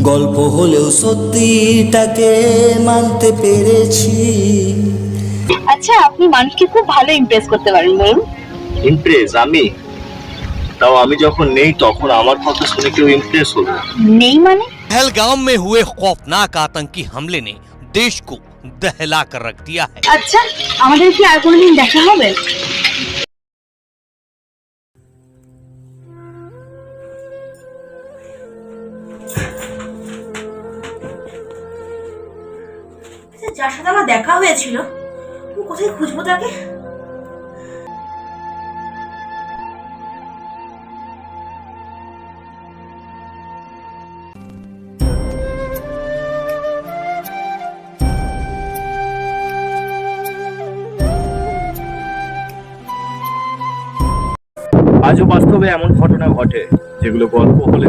গল্প হলেও সত্যিটাকে মানতে পেরেছি। আচ্ছা, আপনি মানুষকে খুব ভালো ইমপ্রেস করতে পারেন, বলুন। ইমপ্রেস আমি? তাও আমি যখন নেই তখন আমার কথা শুনে কেউ ইমপ্রেস হলো? নেই মানে? पहलगाम में हुए खौफनाक आतंकी हमले ने देश को दहला कर रख दिया है। আচ্ছা, আমাদের কি আর কোনোদিন দেখা হবে? যার সাথে আমার দেখা হয়েছিল আমি কোথায় খুঁজবো তাকে? আজও বাস্তবে এমন ঘটনা ঘটে যেগুলো গল্প হলে